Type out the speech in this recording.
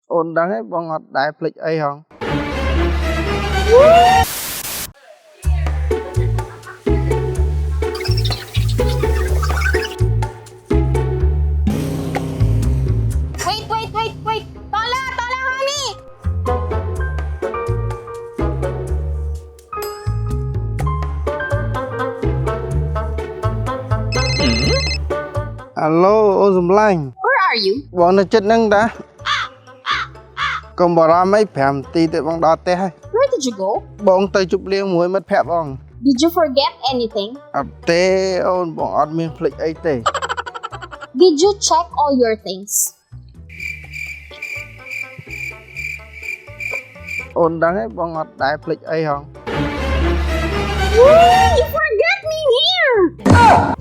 Ôn đắng ấy bong ngọt đại phịch ấy hông? Wait. Tola, honey. Alo, ô dùm lành. Where are you? Bọn nó chết nâng đã. Còn bỏ ra mấy phèm tí tới bong đo té hay. Where did you go? Bọn tay chụp liêng muối mất phẹp bong. Did you forget anything? Tế ôn bọn ọt miên phịch ấy tế. Did you check all your things? Ôn đắng ấy bong ngọt đại phịch ấy hông? You forgot me here!